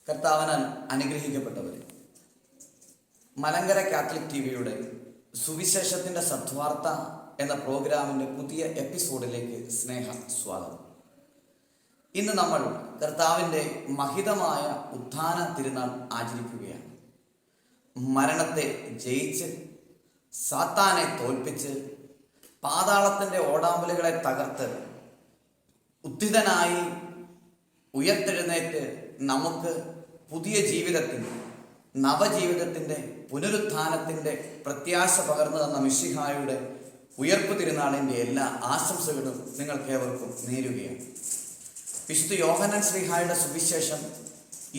കർത്താവിനാൽ അനുഗ്രഹിക്കപ്പെട്ടവരെ, മലങ്കര കാത്തലിക് ടിവിയുടെ സുവിശേഷത്തിൻ്റെ സദ്വാർത്ത എന്ന പ്രോഗ്രാമിൻ്റെ പുതിയ എപ്പിസോഡിലേക്ക് സ്നേഹ സ്വാഗതം. ഇന്ന് നമ്മൾ കർത്താവിൻ്റെ മഹിതമായ ഉത്ഥാന തിരുനാൾ ആചരിക്കുകയാണ്. മരണത്തെ ജയിച്ച് സാത്താനെ തോൽപ്പിച്ച് പാതാളത്തിൻ്റെ ഓടാമ്പലുകളെ തകർത്ത് ഉദ്ധിതനായി ഉയർത്തെഴുന്നേറ്റ് നമുക്ക് പുതിയ ജീവിതത്തിൻ്റെ, നവജീവിതത്തിൻ്റെ, പുനരുത്ഥാനത്തിൻ്റെ പ്രത്യാശ പകർന്നു തന്ന മിശിഹായുടെ ഉയർപ്പ് തിരുനാളിൻ്റെ എല്ലാ ആശംസകളും നിങ്ങൾക്കേവർക്കും നേരുകയാണ്. വിശുദ്ധ യോഹന്നാൻ ശ്ലീഹായുടെ സുവിശേഷം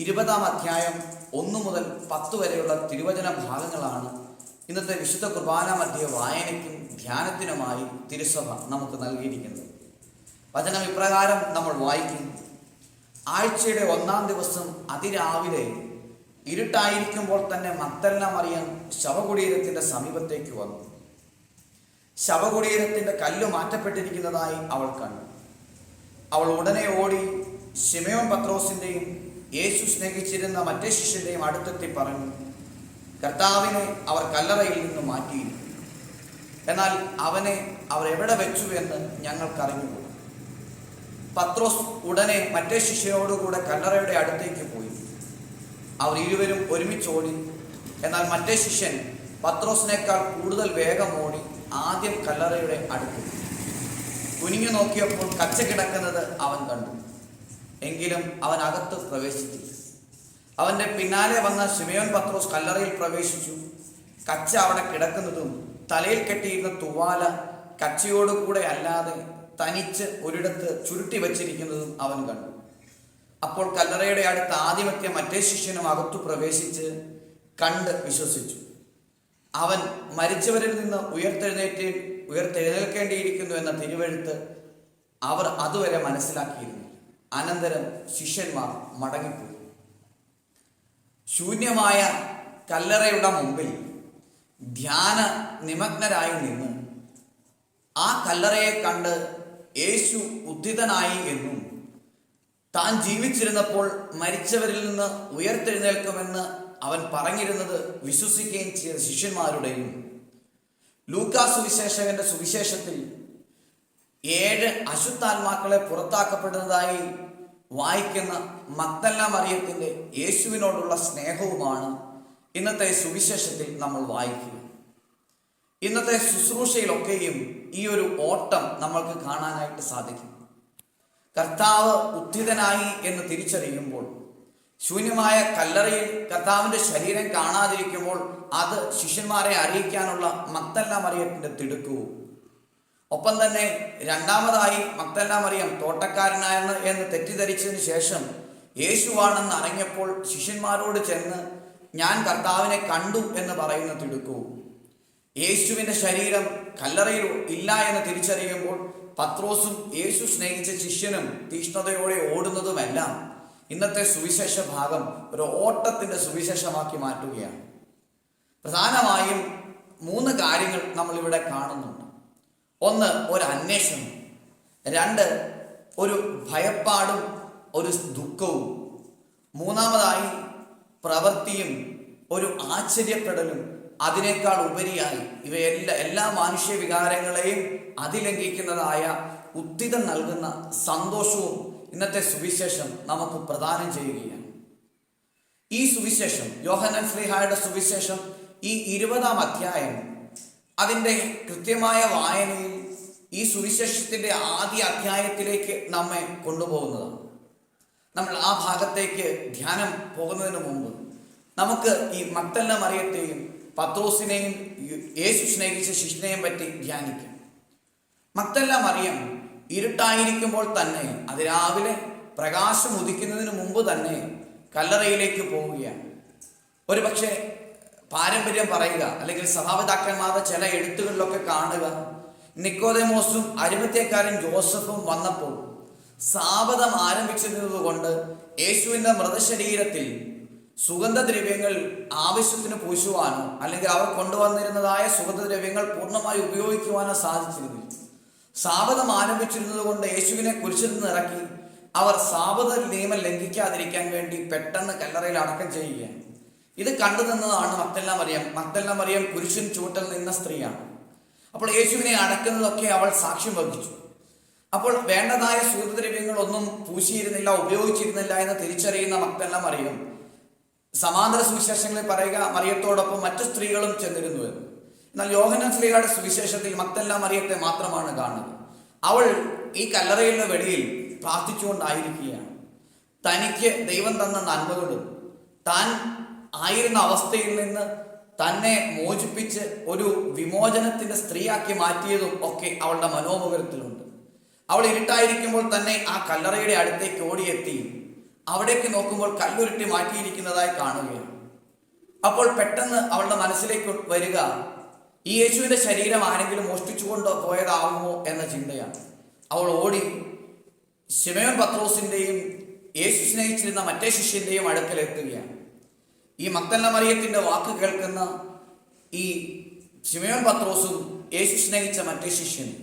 20-ാം അധ്യായം 1 മുതൽ 10 വരെയുള്ള തിരുവചന ഭാഗങ്ങളാണ് ഇന്നത്തെ വിശുദ്ധ കുർബാന മധ്യ വായനയ്ക്കും ധ്യാനത്തിനുമായി തിരുസഭ നമുക്ക് നൽകിയിരിക്കുന്നത്. വചനം ഇപ്രകാരം നമ്മൾ വായിക്കും: ആഴ്ചയുടെ 1-ാം ദിവസം അതിരാവിലെ ഇരുട്ടായിരിക്കുമ്പോൾ തന്നെ മഗ്ദലന മറിയം ശവകുടീരത്തിൻ്റെ സമീപത്തേക്ക് വന്നു. ശവകുടീരത്തിൻ്റെ കല്ല് മാറ്റപ്പെട്ടിരിക്കുന്നതായി അവൾ കണ്ടു. അവൾ ഉടനെ ഓടി ശിമയോൻ പത്രോസിൻ്റെയും യേശു സ്നേഹിച്ചിരുന്ന മറ്റേ ശിഷ്യൻ്റെയും അടുത്തെത്തി പറഞ്ഞു, കർത്താവിനെ അവർ കല്ലറയിൽ നിന്ന് മാറ്റിയിരിക്കുന്നു. എന്നാൽ അവനെ അവർ എവിടെ വെച്ചു എന്ന് ഞങ്ങൾക്കറിഞ്ഞുകൂടാ. പത്രോസ് ഉടനെ മറ്റേ ശിഷ്യയോടുകൂടെ കല്ലറയുടെ അടുത്തേക്ക് പോയി. അവർ ഇരുവരും ഒരുമിച്ചോടി. എന്നാൽ മറ്റേ ശിഷ്യൻ പത്രോസിനേക്കാൾ കൂടുതൽ വേഗം ഓടി ആദ്യം കല്ലറയുടെ അടുത്ത് കുനിഞ്ഞു നോക്കിയപ്പോൾ കച്ച കിടക്കുന്നത് അവൻ കണ്ടു. എങ്കിലും അവൻ അകത്ത് പ്രവേശിച്ചില്ല. അവൻ്റെ പിന്നാലെ വന്ന ശിമയോൻ പത്രോസ് കല്ലറയിൽ പ്രവേശിച്ചു. കച്ച അവിടെ കിടക്കുന്നതും തലയിൽ കെട്ടിയിരുന്ന തുവാല കച്ചയോടുകൂടെ അല്ലാതെ തനിച്ച് ഒരിടത്ത് ചുരുട്ടി വച്ചിരിക്കുന്നതും അവൻ കണ്ടു. അപ്പോൾ കല്ലറയുടെ അടുത്ത് ആദ്യമെത്തിയ മറ്റേ ശിഷ്യനും അകത്തു പ്രവേശിച്ച് വിശ്വസിച്ചു. അവൻ മരിച്ചവരിൽ നിന്ന് ഉയർത്തെഴുന്നേൽക്കേണ്ടിയിരിക്കുന്നു എന്ന തിരുവെഴുത്ത് അവർ അതുവരെ മനസ്സിലാക്കിയിരുന്നു. അനന്തരം ശിഷ്യന്മാർ മടങ്ങിപ്പോയി. ശൂന്യമായ കല്ലറയുടെ മുമ്പിൽ ധ്യാന നിമഗ്നരായി നിന്ന് ആ കല്ലറയെ കണ്ട് യേശു ഉദ്ധിതനായി എന്നും താൻ ജീവിച്ചിരുന്നപ്പോൾ മരിച്ചവരിൽ നിന്ന് ഉയർത്തെഴുന്നേൽക്കുമെന്ന് അവൻ പറഞ്ഞിരുന്നത് വിശ്വസിക്കുകയും ചെയ്ത ശിഷ്യന്മാരുടെയും ലൂക്കാ സുവിശേഷകന്റെ സുവിശേഷത്തിൽ 7 അശുദ്ധാത്മാക്കളെ പുറത്താക്കപ്പെടുന്നതായി വായിക്കുന്ന മഗ്ദലന മറിയത്തിൻ്റെ യേശുവിനോടുള്ള സ്നേഹവുമാണ് ഇന്നത്തെ സുവിശേഷത്തിൽ നമ്മൾ വായിക്കുക. ഇന്നത്തെ ശുശ്രൂഷയിലൊക്കെയും ഈ ഒരു ഓട്ടം നമ്മൾക്ക് കാണാനായിട്ട് സാധിക്കും. കർത്താവ് ഉദ്ധിതനായി എന്ന് തിരിച്ചറിയുമ്പോൾ, ശൂന്യമായ കല്ലറയിൽ കർത്താവിൻ്റെ ശരീരം കാണാതിരിക്കുമ്പോൾ അത് ശിഷ്യന്മാരെ അറിയിക്കാനുള്ള മഗ്ദലന മറിയത്തിൻ്റെ തിടുക്കവും, ഒപ്പം തന്നെ രണ്ടാമതായി മഗ്ദലന മറിയം തോട്ടക്കാരനാണ് എന്ന് തെറ്റിദ്ധരിച്ചതിന് ശേഷം യേശുവാണെന്ന് അറിഞ്ഞപ്പോൾ ശിഷ്യന്മാരോട് ചെന്ന് ഞാൻ കർത്താവിനെ കണ്ടു എന്ന് പറയുന്ന തിടുക്കവും, യേശുവിൻ്റെ ശരീരം കല്ലറയിൽ ഇല്ല എന്ന് തിരിച്ചറിയുമ്പോൾ പത്രോസും യേശു സ്നേഹിച്ച ശിഷ്യനും തീഷ്ണതയോടെ ഓടുന്നതുമെല്ലാം ഇന്നത്തെ സുവിശേഷ ഭാഗം ഒരു ഓട്ടത്തിൻ്റെ സുവിശേഷമാക്കി മാറ്റുകയാണ്. പ്രധാനമായും 3 കാര്യങ്ങൾ നമ്മളിവിടെ കാണുന്നുണ്ട്. 1, ഒരു അന്വേഷണം. 2, ഒരു ഭയപ്പാടും ഒരു ദുഃഖവും. 3-മതായി പ്രവൃത്തിയും ഒരു ആശ്ചര്യപ്പെടലും. അതിനേക്കാൾ ഉപരിയായി എല്ലാ മാനുഷ്യ വികാരങ്ങളെയും അതിലംഘിക്കുന്നതായ ഉദ്ധിതം നൽകുന്ന സന്തോഷവും ഇന്നത്തെ സുവിശേഷം നമുക്ക് പ്രദാനം ചെയ്യുകയാണ്. ഈ സുവിശേഷം, യോഹന്നാൻ ശ്ലീഹായുടെ സുവിശേഷം, ഈ 20-ാം അധ്യായം അതിൻ്റെ കൃത്യമായ വായനയിൽ ഈ സുവിശേഷത്തിൻ്റെ ആദ്യ അധ്യായത്തിലേക്ക് നമ്മെ കൊണ്ടുപോകുന്നതാണ്. നമ്മൾ ആ ഭാഗത്തേക്ക് ധ്യാനം പോകുന്നതിന് മുമ്പ് നമുക്ക് ഈ മഗ്ദലന മറിയത്തെയും പത്രോസിനെയും യേശു സ്നേഹിച്ച ശിഷ്യനെയും പറ്റി ധ്യാനിക്കാം. മഗ്ദലന മറിയം ഇരുട്ടായിരിക്കുമ്പോൾ തന്നെ, അതിരാവിലെ പ്രകാശം ഉദിക്കുന്നതിന് മുമ്പ് തന്നെ കല്ലറയിലേക്ക് പോവുകയാണ്. ഒരുപക്ഷെ പാരമ്പര്യം പറയുക, അല്ലെങ്കിൽ സഭാപിതാക്കന്മാരുടെ ചില എഴുത്തുകളിലൊക്കെ കാണുക, നിക്കോദെമോസും അരിമത്യക്കാരൻ ജോസഫും വന്നപ്പോൾ സാബതം ആരംഭിച്ചതുകൊണ്ട് യേശുവിൻ്റെ മൃതശരീരത്തിൽ സുഗന്ധദ്രവ്യങ്ങൾ ആവശ്യത്തിന് പൂശുവാനോ അല്ലെങ്കിൽ അവർ കൊണ്ടുവന്നിരുന്നതായ സുഗന്ധദ്രവ്യങ്ങൾ പൂർണ്ണമായി ഉപയോഗിക്കുവാനോ സാധിച്ചിരുന്നില്ല. സാബതം ആരംഭിച്ചിരുന്നത് കൊണ്ട് യേശുവിനെ കുരിശിൽ നിന്ന് ഇറക്കി അവർ സാബത നിയമം ലംഘിക്കാതിരിക്കാൻ വേണ്ടി പെട്ടെന്ന് കല്ലറയിൽ അടക്കം ചെയ്യുകയാണ്. ഇത് കണ്ടു നിന്നതാണ് മഗ്ദലന മറിയം. മഗ്ദലന മറിയം കുരിശിൻ ചുവട്ടിൽ നിന്ന സ്ത്രീയാണ്. അപ്പോൾ യേശുവിനെ അടക്കുന്നതൊക്കെ അവൾ സാക്ഷ്യം വഹിച്ചു. അപ്പോൾ വേണ്ടതായ സുഗന്ധദ്രവ്യങ്ങളൊന്നും പൂശിയിരുന്നില്ല, ഉപയോഗിച്ചിരുന്നില്ല എന്ന് തിരിച്ചറിയുന്ന മഗ്ദലന മറിയം സമാന്തര സുവിശേഷങ്ങളിൽ പറയുക മറിയത്തോടൊപ്പം മറ്റു സ്ത്രീകളും ചെന്നിരുന്നു എന്ന്. എന്നാൽ യോഹന്നാൻ ശ്ലീഹയുടെ സുവിശേഷത്തിൽ മഗ്ദലന മറിയത്തെ മാത്രമാണ് കാണുന്നത്. അവൾ ഈ കല്ലറയുടെ വെളിയിൽ പ്രാർത്ഥിച്ചുകൊണ്ടായിരിക്കുകയാണ്. തനിക്ക് ദൈവം തന്ന നന്മകളും താൻ ആയിരുന്ന അവസ്ഥയിൽ നിന്ന് തന്നെ മോചിപ്പിച്ച് ഒരു വിമോചനത്തിന്റെ സ്ത്രീയാക്കി മാറ്റിയതും ഒക്കെ അവളുടെ മനോമുഖരത്തിലുണ്ട്. അവൾ ഇരുട്ടായിരിക്കുമ്പോൾ തന്നെ ആ കല്ലറയുടെ അടുത്തേക്ക് ഓടിയെത്തി അവിടേക്ക് നോക്കുമ്പോൾ കല്ലുരുട്ടി മാറ്റിയിരിക്കുന്നതായി കാണുകയാണ്. അപ്പോൾ പെട്ടെന്ന് അവളുടെ മനസ്സിലേക്ക് വരിക ഈ യേശുവിന്റെ ശരീരം ആരെങ്കിലും മോഷ്ടിച്ചുകൊണ്ട് പോയതാവുമോ എന്ന ചിന്തയാണ്. അവൾ ഓടി ശിമയോൻ പത്രോസിന്റെയും യേശു സ്നേഹിച്ചിരുന്ന മറ്റേ ശിഷ്യന്റെയും അടുക്കലെത്തുകയാണ്. ഈ മഗ്ദലന മറിയത്തിന്റെ വാക്ക് കേൾക്കുന്ന ഈ ശിമയോൻ പത്രോസും യേശു സ്നേഹിച്ച മറ്റേ ശിഷ്യനും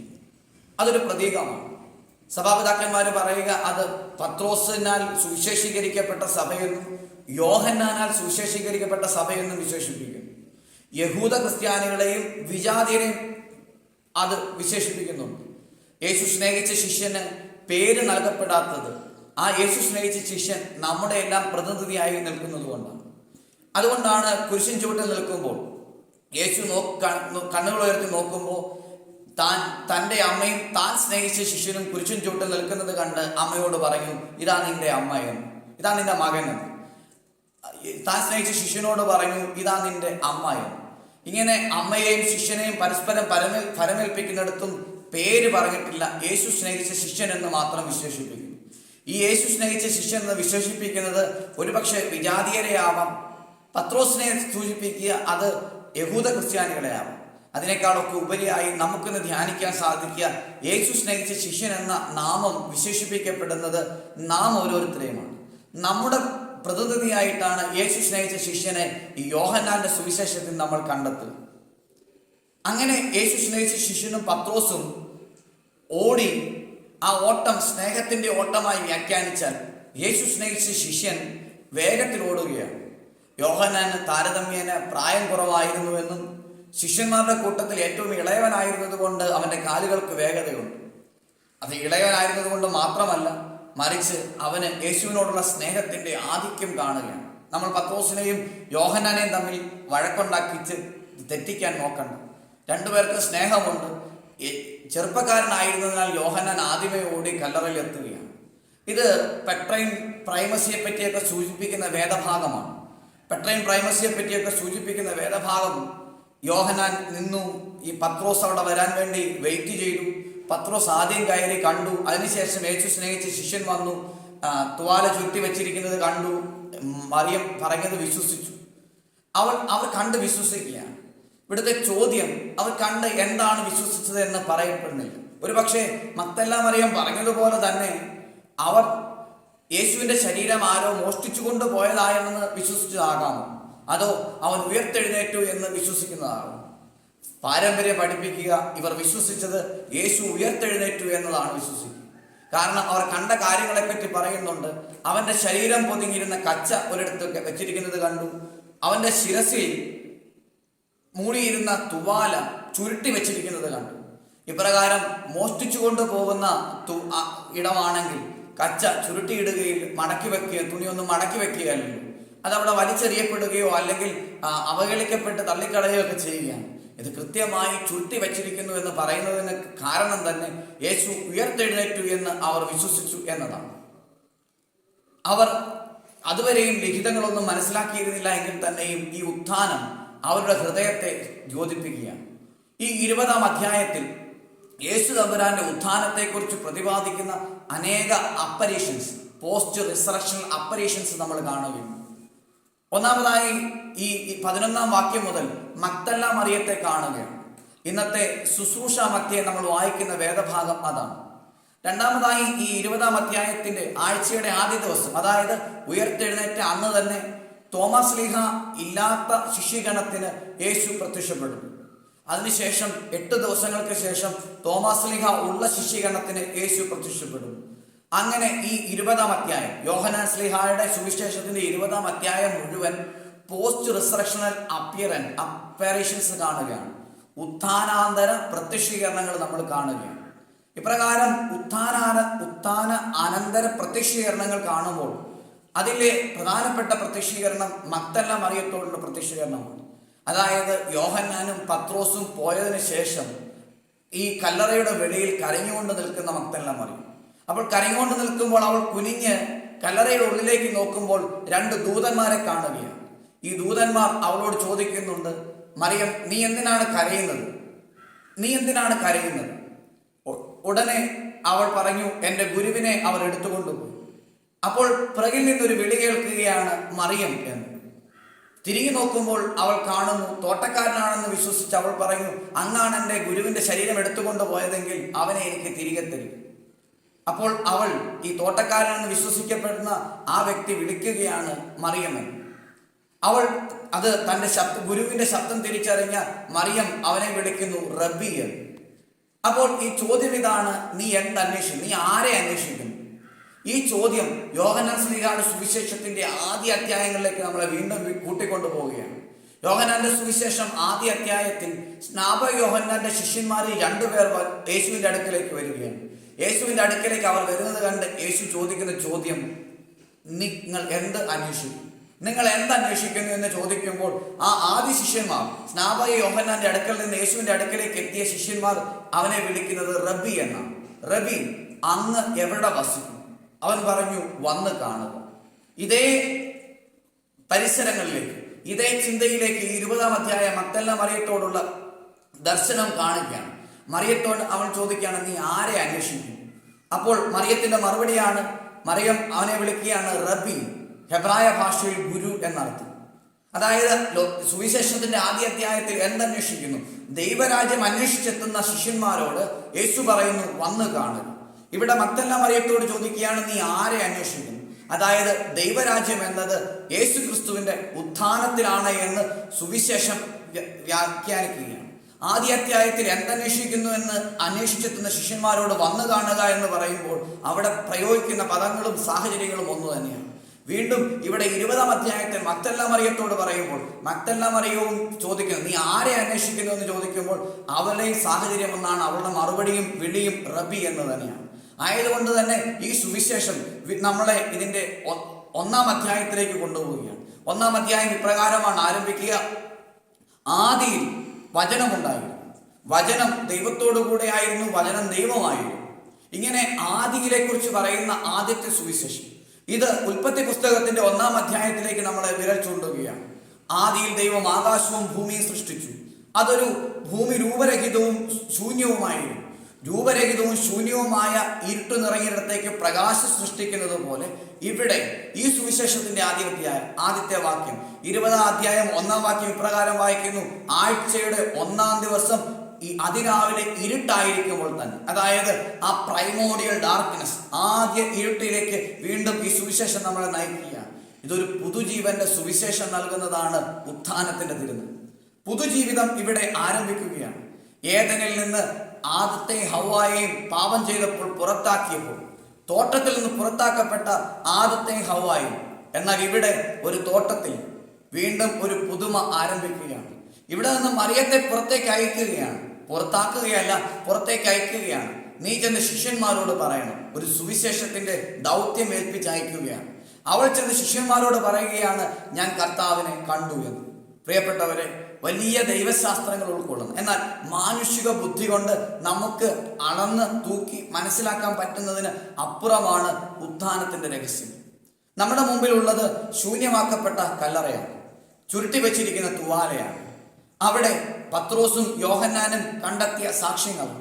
അതൊരു പ്രതീകമാണ്. സഭാപിതാക്കന്മാർ പറയുക അത് പത്രോസിനാൽ സുവിശേഷീകരിക്കപ്പെട്ട സഭയെന്നും യോഹന്നാനാൽ സുവിശേഷീകരിക്കപ്പെട്ട സഭയെന്നും വിശേഷിപ്പിക്കുന്നു. യഹൂദ ക്രിസ്ത്യാനികളെയും വിജാതിയരെയും അത് വിശേഷിപ്പിക്കുന്നുണ്ട്. യേശു സ്നേഹിച്ച ശിഷ്യന് പേര് നൽകപ്പെടാത്തത് ആ യേശു സ്നേഹിച്ച ശിഷ്യൻ നമ്മുടെ എല്ലാം പ്രതിനിധിയായി നിൽക്കുന്നത് കൊണ്ടാണ്. അതുകൊണ്ടാണ് കുരിശിൻ ചുവട്ടിൽ നിൽക്കുമ്പോൾ യേശു കണ്ണുകൾ ഉയർത്തി നോക്കുമ്പോൾ തൻ്റെ അമ്മയും താൻ സ്നേഹിച്ച ശിഷ്യനും കുരിശിൻ ചുവട്ടിൽ നിൽക്കുന്നത് കണ്ട് അമ്മയോട് പറഞ്ഞു, ഇതാ നിന്റെ അമ്മയെന്ന്, ഇതാ നിന്റെ മകനെന്ന്. താൻ സ്നേഹിച്ച ശിഷ്യനോട് പറഞ്ഞു, ഇതാ നിന്റെ അമ്മയെന്ന്. ഇങ്ങനെ അമ്മയെയും ശിഷ്യനെയും പരസ്പരം ഫലമേൽപ്പിക്കുന്നിടത്തും പേര് പറഞ്ഞിട്ടില്ല. യേശു സ്നേഹിച്ച ശിഷ്യൻ എന്ന് മാത്രം വിശേഷിപ്പിക്കുന്നു. ഈ യേശു സ്നേഹിച്ച ശിഷ്യൻ എന്ന് വിശേഷിപ്പിക്കുന്നത് ഒരുപക്ഷെ വിജാതീയരെ ആവാം, പത്രോസിനെ സൂചിപ്പിക്കുക അത് യഹൂദ ക്രിസ്ത്യാനികളെ ആവാം. അതിനേക്കാളൊക്കെ ഉപരിയായി നമുക്കിന്ന് ധ്യാനിക്കാൻ സാധിക്കുക യേശു സ്നേഹിച്ച ശിഷ്യൻ എന്ന നാമം വിശേഷിപ്പിക്കപ്പെടുന്നത് നാം ഓരോരുത്തരെയുമാണ്. നമ്മുടെ പ്രതിനിധിയായിട്ടാണ് യേശു സ്നേഹിച്ച ശിഷ്യനെ ഈ യോഹന്നാന്റെ സുവിശേഷത്തിൽ നമ്മൾ കണ്ടെത്തുക. അങ്ങനെ യേശു സ്നേഹിച്ച ശിഷ്യനും പത്രോസും ഓടി ആ ഓട്ടം സ്നേഹത്തിന്റെ ഓട്ടമായി വ്യാഖ്യാനിച്ചാൽ യേശു സ്നേഹിച്ച ശിഷ്യൻ വേഗത്തിൽ ഓടുകയാണ്. യോഹന്നാന് താരതമ്യേന പ്രായം കുറവായിരുന്നുവെന്നും ശിഷ്യന്മാരുടെ കൂട്ടത്തിൽ ഏറ്റവും ഇളയവനായിരുന്നത് കൊണ്ട് അവൻ്റെ കാലുകൾക്ക് വേഗതയുണ്ട്. അത് ഇളയവനായിരുന്നത് കൊണ്ട് മാത്രമല്ല, മറിച്ച് അവന് യേശുവിനോടുള്ള സ്നേഹത്തിന്റെ ആധിക്യം കാണുകയാണ്. നമ്മൾ പത്രോസിനെയും യോഹന്നാനെയും തമ്മിൽ വഴക്കുണ്ടാക്കിച്ച് തെറ്റിക്കാൻ നോക്കണ്ട. രണ്ടുപേർക്ക് സ്നേഹമുണ്ട്. ചെറുപ്പക്കാരനായിരുന്നതിനാൽ യോഹന്നാൻ ആദ്യമേ ഓടി കല്ലറയിൽ എത്തുകയാണ്. ഇത് പെട്രൈൻ പ്രൈമസിയെ പറ്റിയൊക്കെ സൂചിപ്പിക്കുന്ന വേദഭാഗമാണ്. പെട്രൈൻ പ്രൈമസിയെ പറ്റിയൊക്കെ സൂചിപ്പിക്കുന്ന വേദഭാഗം യോഹന്നാൻ നിന്നു. ഈ പത്രോസ് അവിടെ വരാൻ വേണ്ടി വെയിറ്റ് ചെയ്തു. പത്രോസ് ആദ്യം കയറി കണ്ടു. അതിനുശേഷം യേശു സ്നേഹിച്ച ശിഷ്യൻ വന്നു, തുവാല ചുറ്റി വെച്ചിരിക്കുന്നത് കണ്ടു. മറിയം പറഞ്ഞത് വിശ്വസിച്ചു. അവർ കണ്ട് വിശ്വസിക്കുകയാണ്. ഇവിടുത്തെ ചോദ്യം അവർ കണ്ട് എന്താണ് വിശ്വസിച്ചത് എന്ന് പറയപ്പെടുന്നില്ല. ഒരു പക്ഷേ മഗ്ദലന മറിയം പറഞ്ഞതുപോലെ തന്നെ അവർ യേശുവിന്റെ ശരീരം ആരോ മോഷ്ടിച്ചു കൊണ്ടുപോയതായെന്ന് വിശ്വസിച്ചതാകാമോ, അതോ അവൻ ഉയർത്തെഴുന്നേറ്റു എന്ന് വിശ്വസിക്കുന്നതാകും. പാരമ്പര്യം പഠിപ്പിക്കുക ഇവർ വിശ്വസിച്ചത് യേശു ഉയർത്തെഴുന്നേറ്റു എന്നതാണ് വിശ്വസിക്കുക. കാരണം അവർ കണ്ട കാര്യങ്ങളെപ്പറ്റി പറയുന്നുണ്ട്. അവന്റെ ശരീരം പൊതിഞ്ഞിരുന്ന കച്ച ഒരിടത്ത് വെച്ചിരിക്കുന്നത് കണ്ടു. അവന്റെ ശിരസിൽ മൂടിയിരുന്ന തുവാല ചുരുട്ടി വെച്ചിരിക്കുന്നത് കണ്ടു. ഇപ്രകാരം മോഷ്ടിച്ചു കൊണ്ടുപോകുന്ന ഇടമാണെങ്കിൽ കച്ച ചുരുട്ടിയിടുകയിൽ മടക്കി വെക്കുക, തുണിയൊന്നും മടക്കി വെക്കുകയല്ലോ, അതവിടെ വലിച്ചെറിയപ്പെടുകയോ അല്ലെങ്കിൽ അവഹേളിക്കപ്പെട്ട് തള്ളിക്കളയുകയോ ഒക്കെ ചെയ്യുകയാണ്. ഇത് കൃത്യമായി ചുരുട്ടി വെച്ചിരിക്കുന്നു എന്ന് പറയുന്നതിന് കാരണം തന്നെ യേശു ഉയർത്തെഴുന്നേറ്റു എന്ന് അവർ വിശ്വസിച്ചു എന്നതാണ്. അവർ അതുവരെയും ലിഖിതങ്ങളൊന്നും മനസ്സിലാക്കിയിരുന്നില്ല എങ്കിൽ തന്നെയും ഈ ഉത്ഥാനം അവരുടെ ഹൃദയത്തെ ദ്യോതിപ്പിക്കുകയാണ്. ഈ 20-ാം അധ്യായത്തിൽ യേശു തമ്പുരാന്റെ ഉത്ഥാനത്തെക്കുറിച്ച് പ്രതിപാദിക്കുന്ന അനേക അപ്പരീഷൻസ്, പോസ്റ്റ് റിസറക്ഷൻ അപ്പരീഷൻസ് നമ്മൾ കാണുകയാണ്. ഒന്നാമതായി ഈ 11-ാം വാക്യം മുതൽ മഗ്ദലന മറിയത്തെ കാണുകയാണ്. ഇന്നത്തെ ശുശ്രൂഷ മധ്യേ നമ്മൾ വായിക്കുന്ന വേദഭാഗം അതാണ്. രണ്ടാമതായി ഈ 20-ാം അധ്യായത്തിന്റെ ആഴ്ചയുടെ ആദ്യ ദിവസം, അതായത് ഉയർത്തെഴുന്നേറ്റ അന്ന് തന്നെ തോമസ് ലീഹ ഇല്ലാത്ത ശിഷ്യഗണത്തിന് യേശു പ്രത്യക്ഷപ്പെടുന്നു. അതിനുശേഷം 8 ദിവസങ്ങൾക്ക് ശേഷം തോമസ് ലീഹ ഉള്ള ശിഷ്യഗണത്തിന് യേശു പ്രത്യക്ഷപ്പെടുന്നു. അങ്ങനെ ഈ 20-ാം അധ്യായം, യോഹന്നാൻ ശ്ലീഹായുടെ സുവിശേഷത്തിന്റെ 20-ാം അധ്യായം മുഴുവൻ പോസ്റ്റ് റിസറക്ഷണൽ അപ്പിയറേഷൻസ് കാണുകയാണ്. ഉത്ഥാനാന്തര പ്രത്യക്ഷീകരണങ്ങൾ നമ്മൾ കാണുകയാണ്. ഇപ്രകാരം ഉത്ഥാന അനന്തര പ്രത്യക്ഷീകരണങ്ങൾ കാണുമ്പോൾ അതിലെ പ്രധാനപ്പെട്ട പ്രത്യക്ഷീകരണം മഗ്ദല മറിയത്തോടുള്ള പ്രത്യക്ഷീകരണമാണ്. അതായത് യോഹന്നാനും പത്രോസും പോയതിനു ശേഷം ഈ കല്ലറയുടെ വെളിയിൽ കരഞ്ഞുകൊണ്ട് നിൽക്കുന്ന മഗ്ദല മറിയം. അപ്പോൾ കരഞ്ഞുകൊണ്ട് നിൽക്കുമ്പോൾ അവൾ കുനിഞ്ഞ് കല്ലറയുടെ ഉള്ളിലേക്ക് നോക്കുമ്പോൾ 2 ദൂതന്മാരെ കാണുകയാണ്. ഈ ദൂതന്മാർ അവളോട് ചോദിക്കുന്നുണ്ട്, മറിയം, നീ എന്തിനാണ് കരയുന്നത്? ഉടനെ അവൾ പറഞ്ഞു, എൻ്റെ ഗുരുവിനെ അവർ എടുത്തുകൊണ്ടുപോയി. അപ്പോൾ പിറകിൽ നിന്നൊരു വിളി കേൾക്കുകയാണ്, മറിയം എന്ന്. തിരികെ നോക്കുമ്പോൾ അവൾ കാണുന്നു, തോട്ടക്കാരനാണെന്ന് വിശ്വസിച്ച് അവൾ പറഞ്ഞു, അങ്ങാണ് എൻ്റെ ഗുരുവിൻ്റെ ശരീരം എടുത്തുകൊണ്ട് പോയതെങ്കിൽ അവനെ എനിക്ക് തിരികെ തരും. അപ്പോൾ അവൾ ഈ തോട്ടക്കാരനെന്ന് വിശ്വസിക്കപ്പെടുന്ന ആ വ്യക്തി വിളിക്കുകയാണ് മറിയമെന്ന്. അവൾ അത് തൻ്റെ ഗുരുവിൻ്റെ ശബ്ദം തിരിച്ചറിഞ്ഞ മറിയം അവനെ വിളിക്കുന്നു റബ്ബി എന്ന്. അപ്പോൾ ഈ ചോദ്യം ഇതാണ്, നീ എന്തന്വേഷിക്കും? നീ ആരെ അന്വേഷിക്കുന്നു? ഈ ചോദ്യം യോഹന്നാൻ ശ്ലീഹായുടെ സുവിശേഷത്തിന്റെ ആദ്യ അധ്യായങ്ങളിലേക്ക് നമ്മളെ വീണ്ടും കൂട്ടിക്കൊണ്ടു പോവുകയാണ്. യോഹന്നാന്റെ സുവിശേഷം ആദ്യ അധ്യായത്തിൽ യോഹന്നാന്റെ ശിഷ്യന്മാരിൽ 2 പേർ യേശുവിന്റെ അടുക്കലേക്ക് വരികയാണ്. യേശുവിന്റെ അടുക്കലേക്ക് അവർ വരുന്നത് കണ്ട് യേശു ചോദിക്കുന്ന ചോദ്യം, നിങ്ങൾ എന്തന്വേഷിക്കുന്നു എന്ന് ചോദിക്കുമ്പോൾ ആ ആദ്യ ശിഷ്യന്മാർ യോഹന്നാന്റെ അടുക്കൽ നിന്ന് യേശുവിന്റെ അടുക്കലേക്ക് എത്തിയ ശിഷ്യന്മാർ അവനെ വിളിക്കുന്നത് റബ്ബി എന്നാണ്. റബ്ബി, അങ്ങ് എവിടെ വസിക്കുന്നു? അവൻ പറഞ്ഞു, വന്ന് കാണുക. ഇതേ പരിസരങ്ങളിലേക്ക്, ഇതേ ചിന്തയിലേക്ക് 20-ാം അധ്യായം മഗ്ദല മറിയത്തോടുള്ള ദർശനം കാണുകയാണ്. മറിയത്തോട് അവൻ ചോദിക്കുകയാണ്, നീ ആരെ അന്വേഷിക്കുന്നു? അപ്പോൾ മറിയത്തിന്റെ മറുപടിയാണ്, മറിയം അവനെ വിളിക്കുകയാണ് റബ്ബി, ഹെബ്രായ ഭാഷയിൽ ഗുരു എന്നർത്ഥം. അതായത് സുവിശേഷത്തിന്റെ ആദ്യ അധ്യായത്തിൽ എന്തന്വേഷിക്കുന്നു? ദൈവരാജ്യം അന്വേഷിച്ചെത്തുന്ന ശിഷ്യന്മാരോട് യേശു പറയുന്നു, വന്ന് കാണുക. ഇവിടെ മഗ്ദല മറിയത്തോട് ചോദിക്കുകയാണ്, നീ ആരെ അന്വേഷിക്കുന്നു? അതായത് ദൈവരാജ്യം എന്നത് യേശു ക്രിസ്തുവിന്റെ ഉത്ഥാനത്തിലാണ് എന്ന് സുവിശേഷം വ്യാഖ്യാനിക്കുകയാണ്. ആദ്യ അധ്യായത്തിൽ എന്തന്വേഷിക്കുന്നു എന്ന് അന്വേഷിച്ചെത്തുന്ന ശിഷ്യന്മാരോട് വന്നു കാണുക എന്ന് പറയുമ്പോൾ അവിടെ പ്രയോഗിക്കുന്ന പദങ്ങളും സാഹചര്യങ്ങളും ഒന്നു തന്നെയാണ്. വീണ്ടും ഇവിടെ 20-ാം അധ്യായത്തിൽ മഗ്ദല മറിയത്തോട് പറയുമ്പോൾ മഗ്ദല മറിയവും ചോദിക്കുന്നു, നീ ആരെ അന്വേഷിക്കുന്നു എന്ന് ചോദിക്കുമ്പോൾ അവളുടെ സാഹചര്യം ഒന്നാണ്, അവളുടെ മറുപടിയും വിളിയും റബ്ബി എന്ന് തന്നെയാണ്. ആയതുകൊണ്ട് തന്നെ ഈ സുവിശേഷം നമ്മളെ ഇതിന്റെ 1-ാം അധ്യായത്തിലേക്ക് കൊണ്ടുപോവുകയാണ്. 1-ാം അധ്യായം ഇപ്രകാരമാണ് ആരംഭിക്കുക, ആദിയിൽ വചനമുണ്ടായിരുന്നു, വചനം ദൈവത്തോടു കൂടെ ആയിരുന്നു, വചനം ദൈവമായിരുന്നു. ഇങ്ങനെ ആദിയിലെ കുറിച്ച് പറയുന്ന ആദ്യത്തെ സുവിശേഷം ഇത് ഉൽപ്പത്തി പുസ്തകത്തിന്റെ 1-ാം അധ്യായത്തിലേക്ക് നമ്മളെ വിരൽ ചൂണ്ടുകയാണ്. ആദിയിൽ ദൈവം ആകാശവും ഭൂമിയും സൃഷ്ടിച്ചു. അതൊരു ഭൂമി രൂപരഹിതവും ശൂന്യവുമായിരുന്നു. രൂപരഹിതവും ശൂന്യവുമായ ഇരുട്ട് നിറഞ്ഞിടത്തേക്ക് പ്രകാശം സൃഷ്ടിക്കുന്നത് പോലെ ഇവിടെ ഈ സുവിശേഷത്തിന്റെ ആദ്യത്തെ വാക്യം 20-ാം അധ്യായം 1-ാം വാക്യം ഇപ്രകാരം വായിക്കുന്നു, ആഴ്ചയുടെ 1-ാം ദിവസം ഈ അതിരാവിലെ ഇരുട്ടായിരിക്കുമ്പോൾ തന്നെ, അതായത് ആ പ്രൈമോഡിയൽ ഡാർക്ക്നെസ്, ആദ്യ ഇരുട്ടിലേക്ക് വീണ്ടും ഈ സുവിശേഷം നമ്മളെ നയിക്കുകയാണ്. ഇതൊരു പുതുജീവന്റെ സുവിശേഷം നൽകുന്നതാണ് ഉത്ഥാനത്തിന്റെ തിരുനാൾ. പുതുജീവിതം ഇവിടെ ആരംഭിക്കുകയാണ്. ഏദനിൽ നിന്ന് ആദ്യത്തെ ഹവ്വായെയും പാപം ചെയ്തപ്പോൾ പുറത്താക്കിയപ്പോൾ, തോട്ടത്തിൽ നിന്ന് പുറത്താക്കപ്പെട്ട ആദ്യത്തെ ഹവ്വായും, എന്നാൽ ഇവിടെ ഒരു തോട്ടത്തിൽ വീണ്ടും ഒരു പുതുമ ആരംഭിക്കുകയാണ്. ഇവിടെ നിന്ന് മറിയത്തെ പുറത്തേക്ക് അയക്കുകയാണ്, പുറത്താക്കുകയല്ല, പുറത്തേക്ക് അയക്കുകയാണ്. നീ ചെന്ന് ശിഷ്യന്മാരോട് പറയണം. ഒരു സുവിശേഷത്തിന്റെ ദൗത്യം ഏൽപ്പിച്ച് അയക്കുകയാണ്. അവൾ ചെന്ന് ശിഷ്യന്മാരോട് പറയുകയാണ്, ഞാൻ കർത്താവിനെ കണ്ടു എന്ന്. പ്രിയപ്പെട്ടവരെ, വലിയ ദൈവശാസ്ത്രങ്ങൾ ഉൾക്കൊള്ളുന്നു, എന്നാൽ മാനുഷിക ബുദ്ധി കൊണ്ട് നമുക്ക് അളന്ന് തൂക്കി മനസ്സിലാക്കാൻ പറ്റുന്നതിന് അപ്പുറമാണ് ഉത്ഥാനത്തിന്റെ രഹസ്യം. നമ്മുടെ മുമ്പിലുള്ളത് ശൂന്യമാക്കപ്പെട്ട കല്ലറയാണ്, ചുരുട്ടി വെച്ചിരിക്കുന്ന തുവാലയാണ്. അവിടെ പത്രോസും യോഹന്നാനും കണ്ടെത്തിയ സാക്ഷ്യങ്ങളാണ്.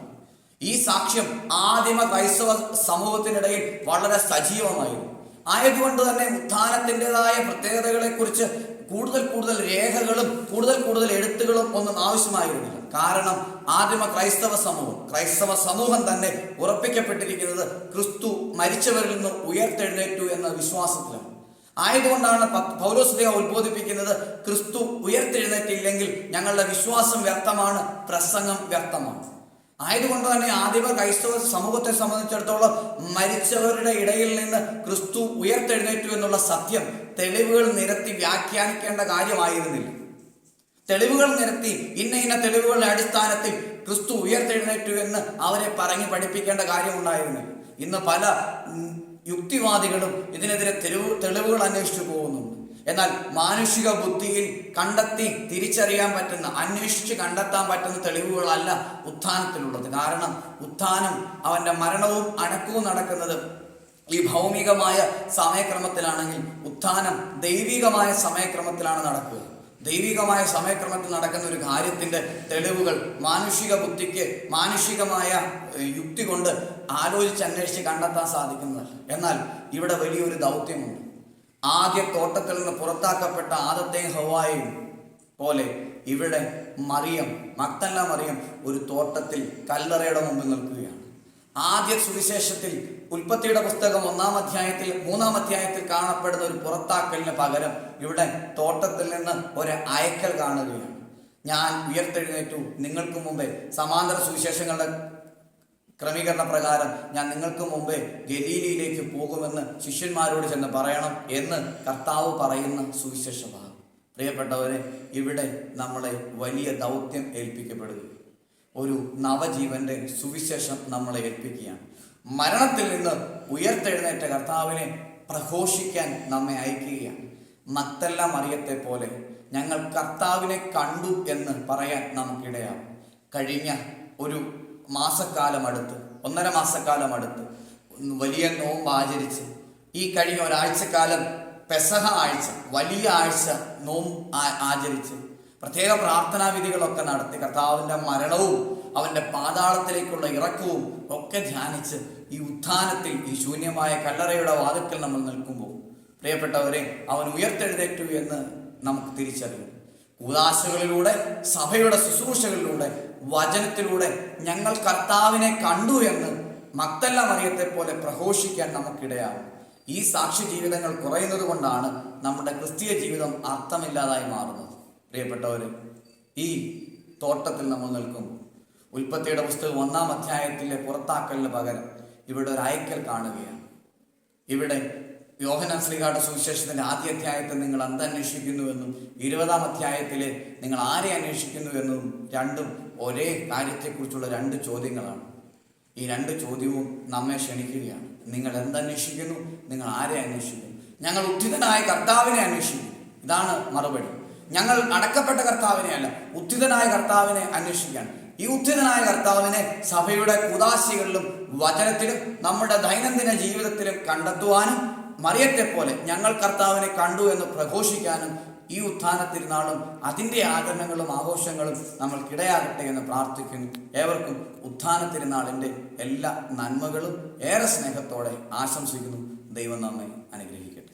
ഈ സാക്ഷ്യം ആദിമ ക്രൈസ്തവ സമൂഹത്തിനിടയിൽ വളരെ സജീവമായിരുന്നു. ആയതുകൊണ്ട് തന്നെ ഉത്ഥാനത്തിൻ്റെതായ പ്രത്യേകതകളെ കുറിച്ച് കൂടുതൽ രേഖകളും കൂടുതൽ എഴുത്തുകളും ഒന്നും ആവശ്യമായിരുന്നില്ല. കാരണം ആദിമ ക്രൈസ്തവ സമൂഹം തന്നെ ഉറപ്പിക്കപ്പെട്ടിരിക്കുന്നത് ക്രിസ്തു മരിച്ചവരിൽ നിന്ന് ഉയർത്തെഴുന്നേറ്റു എന്ന വിശ്വാസത്തിലാണ്. ആയതുകൊണ്ടാണ് പൗലോസ് ഉത്ബോധിപ്പിക്കുന്നത്, ക്രിസ്തു ഉയർത്തെഴുന്നേറ്റില്ലെങ്കിൽ ഞങ്ങളുടെ വിശ്വാസം വ്യർത്ഥമാണ്, പ്രസംഗം വ്യർത്ഥമാണ്. ആയതുകൊണ്ട് തന്നെ ആദിമ ക്രൈസ്തവ സമൂഹത്തെ സംബന്ധിച്ചിടത്തോളം മരിച്ചവരുടെ ഇടയിൽ നിന്ന് ക്രിസ്തു ഉയർത്തെഴുന്നേറ്റു എന്നുള്ള സത്യം തെളിവുകൾ നിരത്തി വ്യാഖ്യാനിക്കേണ്ട കാര്യമായിരുന്നില്ല. തെളിവുകൾ നിരത്തി ഇന്ന തെളിവുകളുടെ അടിസ്ഥാനത്തിൽ ക്രിസ്തു ഉയർത്തെഴുന്നേറ്റു എന്ന് അവരെ പറഞ്ഞ് പഠിപ്പിക്കേണ്ട കാര്യമുണ്ടായിരുന്നില്ല. ഇന്ന് പല യുക്തിവാദികളും ഇതിനെതിരെ തെളിവുകൾ അന്വേഷിച്ചു പോകുന്നുണ്ട്. എന്നാൽ മാനുഷിക ബുദ്ധിയിൽ കണ്ടെത്തി തിരിച്ചറിയാൻ പറ്റുന്ന, അന്വേഷിച്ച് കണ്ടെത്താൻ പറ്റുന്ന തെളിവുകളല്ല ഉത്ഥാനത്തിലുള്ളത്. കാരണം ഉത്ഥാനം, അവൻ്റെ മരണവും അടക്കവും നടക്കുന്നത് ഈ ഭൗമികമായ സമയക്രമത്തിലാണെങ്കിൽ ഉത്ഥാനം ദൈവികമായ സമയക്രമത്തിലാണ് നടക്കുക. ദൈവികമായ സമയക്രമത്തിൽ നടക്കുന്ന ഒരു കാര്യത്തിൻ്റെ തെളിവുകൾ മാനുഷിക ബുദ്ധിക്ക് മാനുഷികമായ യുക്തി കൊണ്ട് ആലോചിച്ച് അന്വേഷിച്ച് കണ്ടെത്താൻ സാധിക്കുന്നതല്ല. എന്നാൽ ഇവിടെ വലിയൊരു ദൗത്യമുണ്ട്. ആദ്യ തോട്ടത്തിൽ നിന്ന് പുറത്താക്കപ്പെട്ട ആദത്തെയും ഹവ്വായെയും പോലെ ഇവിടെ മറിയം, മഗ്ദല മറിയം ഒരു തോട്ടത്തിൽ കല്ലറയുടെ മുമ്പിൽ നിൽക്കുകയാണ്. ആദ്യ സുവിശേഷത്തിൽ ഉൽപ്പത്തിയുടെ പുസ്തകം 3-ാം അധ്യായത്തിൽ കാണപ്പെടുന്ന ഒരു പുറത്താക്കലിന് പകരം ഇവിടെ തോട്ടത്തിൽ നിന്ന് ഒരു അയക്കൽ കാണുകയാണ്. ഞാൻ ഉയർത്തെഴുന്നേറ്റു, നിങ്ങൾക്ക് മുമ്പേ സമാന്തര സുവിശേഷങ്ങളുടെ ക്രമീകരണ പ്രകാരം ഞാൻ നിങ്ങൾക്ക് മുമ്പേ ഗലീലയിലേക്ക് പോകുമെന്ന് ശിഷ്യന്മാരോട് ചെന്ന് പറയണം എന്ന് കർത്താവ് പറയുന്ന സുവിശേഷ ഭാഗം. പ്രിയപ്പെട്ടവരെ, ഇവിടെ നമ്മളെ വലിയ ദൗത്യം ഏൽപ്പിക്കപ്പെടുക, ഒരു നവജീവന്റെ സുവിശേഷം നമ്മളെ ഏൽപ്പിക്കുകയാണ്. മരണത്തിൽ നിന്ന് ഉയർത്തെഴുന്നേറ്റ കർത്താവിനെ പ്രഘോഷിക്കാൻ നമ്മെ അയക്കുകയാണ്. മഗ്ദല മറിയത്തെ പോലെ ഞങ്ങൾ കർത്താവിനെ കണ്ടു എന്ന് പറയാൻ നമുക്കിടയാവും. കഴിഞ്ഞ ഒരു മാസക്കാലം അടുത്ത്, 1.5 മാസക്കാലം അടുത്ത് വലിയ നോമ്പ് ആചരിച്ച്, ഈ കഴിഞ്ഞ ഒരാഴ്ചക്കാലം പെസഹ ആഴ്ച, വലിയ ആഴ്ച നോമ്പ് ആചരിച്ച് പ്രത്യേക പ്രാർത്ഥനാ വിധികളൊക്കെ നടത്തി കർത്താവിൻ്റെ മരണവും അവൻ്റെ പാതാളത്തിലേക്കുള്ള ഇറക്കവും ഒക്കെ ധ്യാനിച്ച് ഈ ഉത്ഥാനത്തിൽ, ഈ ശൂന്യമായ കല്ലറയുടെ വാതിൽക്കൽ നമ്മൾ നിൽക്കുമ്പോൾ പ്രിയപ്പെട്ടവരെ, അവൻ ഉയർത്തെഴുന്നേറ്റു എന്ന് നമുക്ക് തിരിച്ചറിയും. കൂദാശകളിലൂടെ, സഭയുടെ ശുശ്രൂഷകളിലൂടെ, വചനത്തിലൂടെ ഞങ്ങൾ കർത്താവിനെ കണ്ടു എന്ന് മഗ്ദല മറിയത്തെ പോലെ പ്രഘോഷിക്കാൻ നമുക്കിടയാകും. ഈ സാക്ഷി ജീവിതങ്ങൾ കുറയുന്നത് കൊണ്ടാണ് നമ്മുടെ ക്രിസ്തീയ ജീവിതം അർത്ഥമില്ലാതായി മാറുന്നത്. പ്രിയപ്പെട്ടവരെ, ഈ തോട്ടത്തിൽ നമ്മൾ നിൽക്കുമ്പോൾ ഉൽപ്പത്തിയുടെ പുസ്തകം 1-ാം അധ്യായത്തിലെ പുറത്താക്കലിന് പകരം ഇവിടെ ഒരു അയക്കൽ കാണുകയാണ്. ഇവിടെ യോഹന്നാൻ ശ്ലീഹായുടെ സുവിശേഷത്തിൻ്റെ ആദ്യ അധ്യായത്തിൽ നിങ്ങൾ എന്തന്വേഷിക്കുന്നുവെന്നും 20-ാം അധ്യായത്തിലെ നിങ്ങൾ ആരെ അന്വേഷിക്കുന്നുവെന്നും രണ്ടും ഒരേ കാര്യത്തെക്കുറിച്ചുള്ള 2 ചോദ്യങ്ങളാണ്. ഈ 2 ചോദ്യവും നമ്മെ ക്ഷണിക്കുകയാണ്. നിങ്ങൾ എന്തന്വേഷിക്കുന്നു? നിങ്ങൾ ആരെ അന്വേഷിക്കുന്നു? ഞങ്ങൾ ഉദ്ധിതനായ കർത്താവിനെ അന്വേഷിക്കുന്നു. ഇതാണ് മറുപടി. ഞങ്ങൾ അടക്കപ്പെട്ട കർത്താവിനെ അല്ല, ഉദ്ധിതനായ കർത്താവിനെ അന്വേഷിക്കുകയാണ്. ഈ ഉദ്ധിതനായ കർത്താവിനെ സഭയുടെ കൂദാശകളിലും വചനത്തിലും നമ്മുടെ ദൈനംദിന ജീവിതത്തിലും കണ്ടെത്തുവാനും മറിയത്തെ പോലെ ഞങ്ങൾ കർത്താവിനെ കണ്ടു എന്ന് പ്രഘോഷിക്കാനും ഈ ഉത്ഥാന തിരുനാളും അതിൻ്റെ ആചരണങ്ങളും ആഘോഷങ്ങളും നമ്മൾക്കിടയാകട്ടെ എന്ന് പ്രാർത്ഥിക്കുന്നു. ഏവർക്കും ഉത്ഥാന തിരുനാളിൻ്റെ എല്ലാ നന്മകളും ഏറെ സ്നേഹത്തോടെ ആശംസിക്കുന്നു. ദൈവം നമ്മെ അനുഗ്രഹിക്കും.